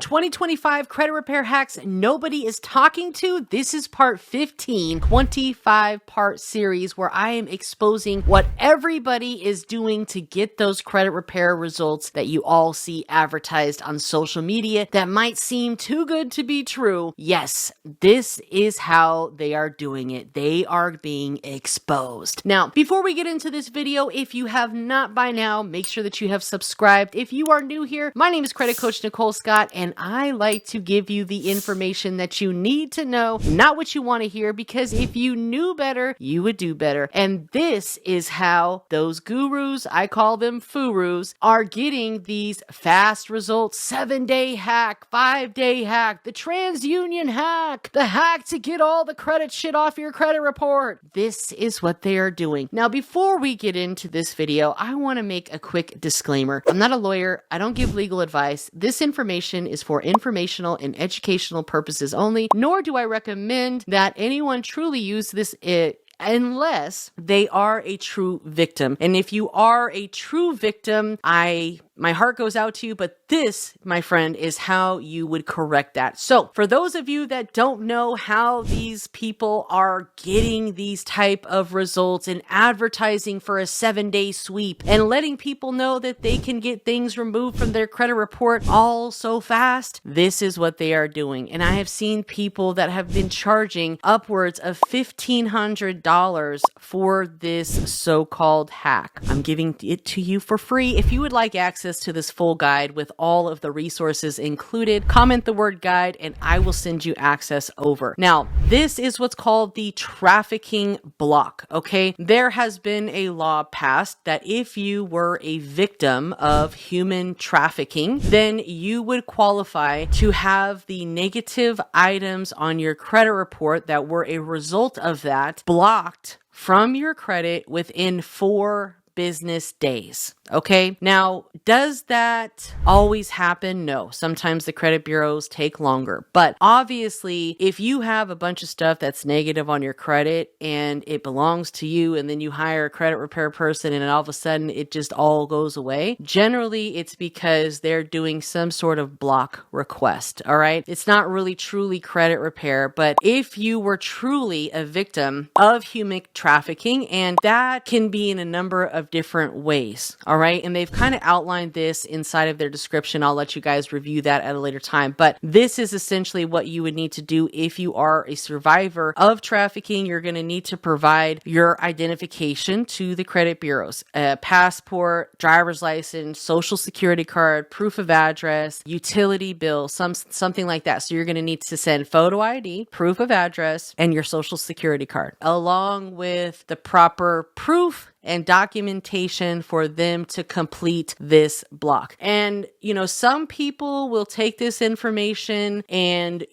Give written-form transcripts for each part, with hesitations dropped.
2025 credit repair hacks nobody is talking to. This is part 15, 25-part series where I am exposing what everybody is doing to get those credit repair results that you all see advertised on social media that might seem too good to be true. Yes, this is how they are doing it. They are being exposed. Now, before we get into this video, if you have not by now, make sure that you have subscribed. If you are new here, my name is Credit Coach Nicole Scott, and I like to give you the information that you need to know, not what you want to hear, because if you knew better, you would do better. And this is how those gurus, I call them furus, are getting these fast results. 7-day hack, 5-day hack, the Transunion hack, the hack to get all the credit shit off your credit report. This is what they are doing. Now, before we get into this video, I want to make a quick disclaimer. I'm not a lawyer. I don't give legal advice. This information is for informational and educational purposes only, nor do I recommend that anyone truly use this unless they are a true victim. And if you are a true victim, my heart goes out to you, but this, my friend, is how you would correct that. So for those of you that don't know how these people are getting these type of results and advertising for a 7-day sweep and letting people know that they can get things removed from their credit report all so fast, this is what they are doing. And I have seen people that have been charging upwards of $1,500 for this so-called hack. I'm giving it to you for free. If you would like access to this full guide with all of the resources included, comment the word guide and I will send you access over. Now, this is what's called the trafficking block, okay? There has been a law passed that if you were a victim of human trafficking, then you would qualify to have the negative items on your credit report that were a result of that blocked from your credit within 4 business days. Okay. Now, does that always happen? No. Sometimes the credit bureaus take longer, but obviously if you have a bunch of stuff that's negative on your credit and it belongs to you, and then you hire a credit repair person and all of a sudden it just all goes away, generally it's because they're doing some sort of block request. All right. It's not really truly credit repair, but if you were truly a victim of human trafficking, and that can be in a number of different ways. All right. And they've kind of outlined this inside of their description. I'll let you guys review that at a later time. But this is essentially what you would need to do if you are a survivor of trafficking. You're going to need to provide your identification to the credit bureaus, a passport, driver's license, social security card, proof of address, utility bill, something like that. So you're going to need to send photo ID, proof of address, and your social security card, along with the proper proof and documentation for them to complete this block. And, some people will take this information and,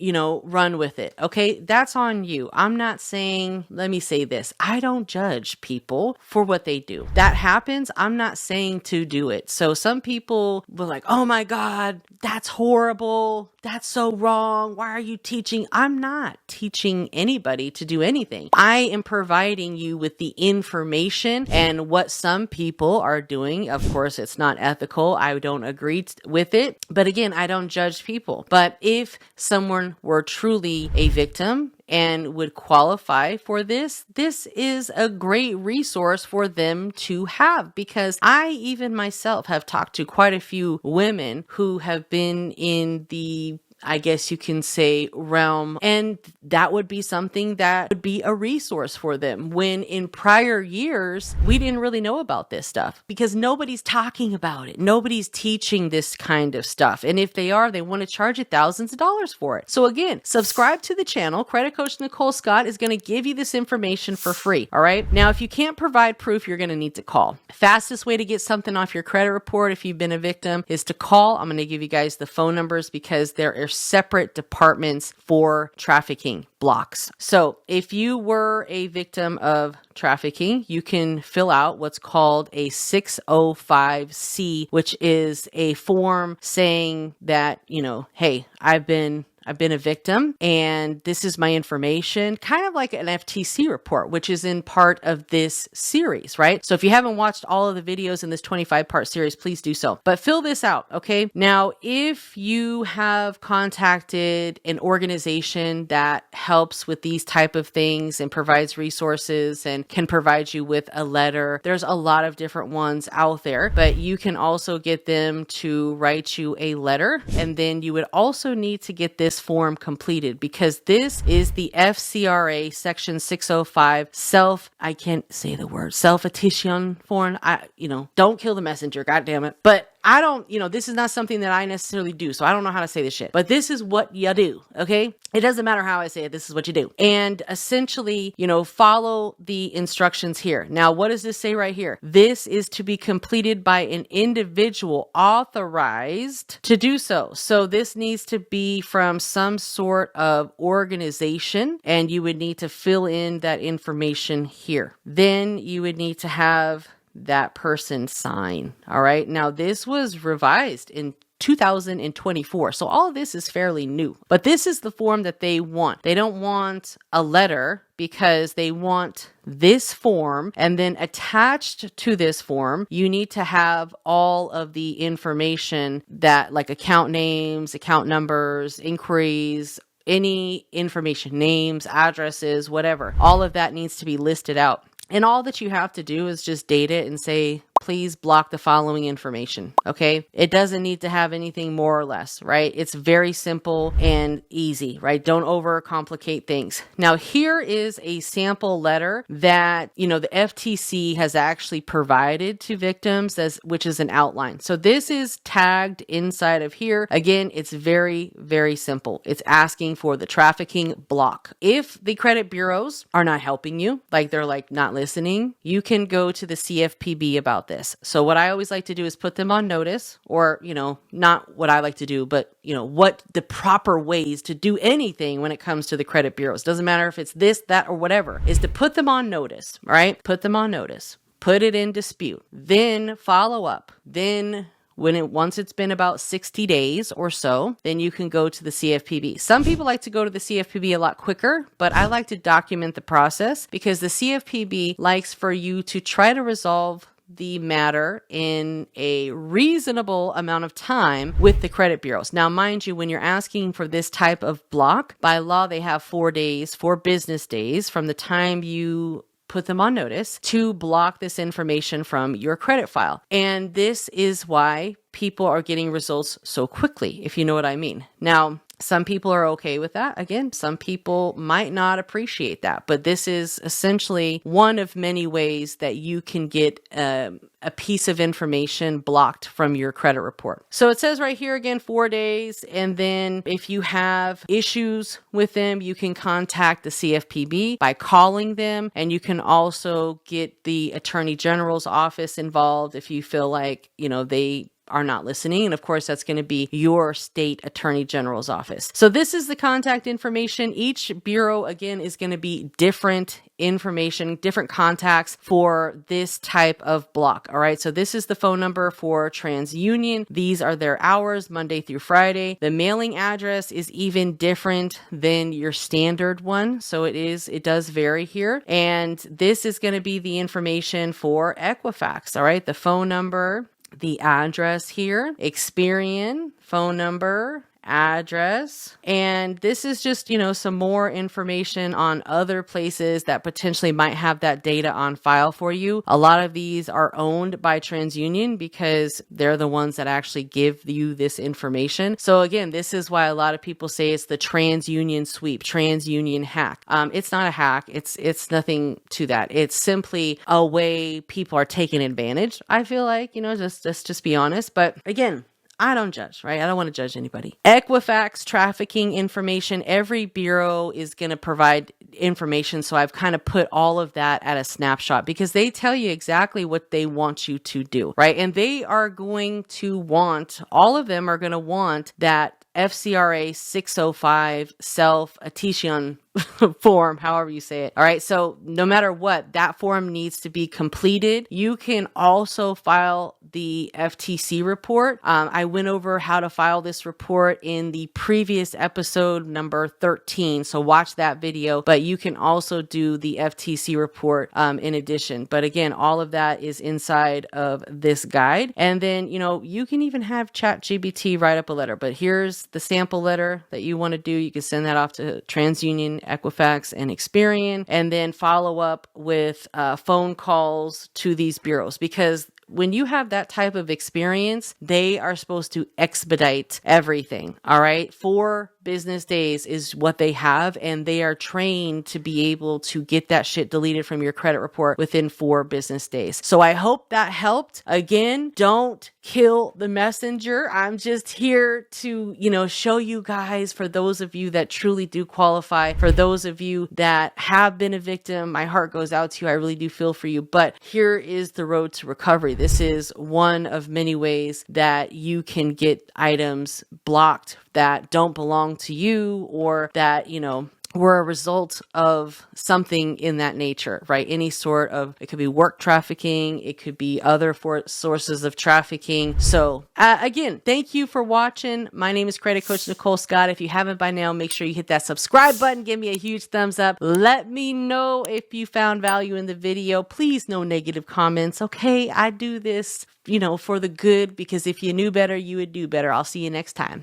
run with it. Okay. That's on you. I'm not saying, let me say this. I don't judge people for what they do. That happens. I'm not saying to do it. So some people were like, oh my God, that's horrible. That's so wrong. Why are you teaching? I'm not teaching anybody to do anything. I am providing you with the information. And what some people are doing, of course, it's not ethical. I don't agree with it. But again, I don't judge people. But if someone were truly a victim and would qualify for this is a great resource for them to have, because I even myself have talked to quite a few women who have been in the, I guess you can say, realm, and that would be something that would be a resource for them, when in prior years we didn't really know about this stuff because nobody's talking about it. Nobody's teaching this kind of stuff, and if they are, they want to charge you thousands of dollars for it. So again, subscribe to the channel. Credit Coach Nicole Scott is going to give you this information for free. All right. Now, if you can't provide proof, you're going to need to call. Fastest way to get something off your credit report if you've been a victim is to call. I'm going to give you guys the phone numbers because there are separate departments for trafficking blocks. So if you were a victim of trafficking, you can fill out what's called a 605C, which is a form saying that, hey, I've been I've been a victim, and this is my information, kind of like an FTC report, which is in part of this series, right? So if you haven't watched all of the videos in this 25-part series, please do so. But fill this out, okay? Now, if you have contacted an organization that helps with these type of things and provides resources and can provide you with a letter, there's a lot of different ones out there, but you can also get them to write you a letter. And then you would also need to get this form completed, because this is the FCRA section 605 self-attestation form. Don't kill the messenger, God damn it. But I don't, this is not something that I necessarily do, so I don't know how to say this shit. But this is what you do, okay? It doesn't matter how I say it, this is what you do. And essentially, follow the instructions here. Now, what does this say right here? This is to be completed by an individual authorized to do so. So this needs to be from some sort of organization, and you would need to fill in that information here. Then you would need to have that person sign. All right. Now, this was revised in 2024. So all of this is fairly new, but this is the form that they want. They don't want a letter, because they want this form, and then attached to this form, you need to have all of the information that, like, account names, account numbers, inquiries, any information, names, addresses, whatever. All of that needs to be listed out. And all that you have to do is just date it and say, please block the following information. Okay. It doesn't need to have anything more or less, right? It's very simple and easy, right? Don't overcomplicate things. Now, here is a sample letter that, the FTC has actually provided to victims, which is an outline. So this is tagged inside of here. Again, it's very, very simple. It's asking for the trafficking block. If the credit bureaus are not helping you, like they're not listening, you can go to the CFPB about this. So what I always like to do is put them on notice, or, not what I like to do, but, what the proper ways to do anything when it comes to the credit bureaus. Doesn't matter if it's this, that, or whatever, is to put them on notice, right? Put them on notice, put it in dispute, then follow up. Then once it's been about 60 days or so, then you can go to the CFPB. Some people like to go to the CFPB a lot quicker, but I like to document the process, because the CFPB likes for you to try to resolve the matter in a reasonable amount of time with the credit bureaus. Now, mind you, when you're asking for this type of block, by law, they have 4 business days from the time you put them on notice to block this information from your credit file. And this is why people are getting results so quickly, if you know what I mean. Now, some people are okay with that. Again, some people might not appreciate that, but this is essentially one of many ways that you can get a piece of information blocked from your credit report. So it says right here again, 4 days. And then if you have issues with them, you can contact the CFPB by calling them. And you can also get the Attorney General's office involved if you feel like, they are not listening. And of course, that's going to be your state attorney general's office. So this is the contact information. Each bureau, again, is going to be different information, different contacts for this type of block. All right. So this is the phone number for Transunion. These are their hours, Monday through Friday. The mailing address is even different than your standard one. So it does vary here. And this is going to be the information for Equifax. All right. The phone number, the address here, Experian, phone number, address. And this is just, some more information on other places that potentially might have that data on file for you. A lot of these are owned by Transunion because they're the ones that actually give you this information. So again, this is why a lot of people say it's the Transunion sweep, Transunion hack. It's not a hack. It's nothing to that. It's simply a way people are taking advantage. I feel like, just be honest. But again, I don't judge, right? I don't want to judge anybody. Equifax trafficking information. Every bureau is going to provide information. So I've kind of put all of that at a snapshot because they tell you exactly what they want you to do, right? And they are going to want, all of them are going to want that FCRA 605 self-attestation form, however you say it. All right. So no matter what, that form needs to be completed. You can also file the FTC report. I went over how to file this report in the previous episode, number 13. So watch that video, but you can also do the FTC report in addition. But again, all of that is inside of this guide. And then, you can even have ChatGPT write up a letter, but here's the sample letter that you want to do. You can send that off to Transunion, Equifax, and Experian, and then follow up with phone calls to these bureaus, because when you have that type of experience, they are supposed to expedite everything. All right. 4 business days is what they have, and they are trained to be able to get that shit deleted from your credit report within 4 business days. So I hope that helped. Again, don't kill the messenger. I'm just here to, show you guys, for those of you that truly do qualify, for those of you that have been a victim, my heart goes out to you. I really do feel for you. But here is the road to recovery. This is one of many ways that you can get items blocked that don't belong to you, or that, were a result of something in that nature, right? Any sort of, it could be work trafficking, it could be other sources of trafficking. So again, thank you for watching. My name is Credit Coach Nicole Scott. If you haven't by now, make sure you hit that subscribe button. Give me a huge thumbs up. Let me know if you found value in the video. Please, no negative comments. Okay, I do this, for the good, because if you knew better, you would do better. I'll see you next time.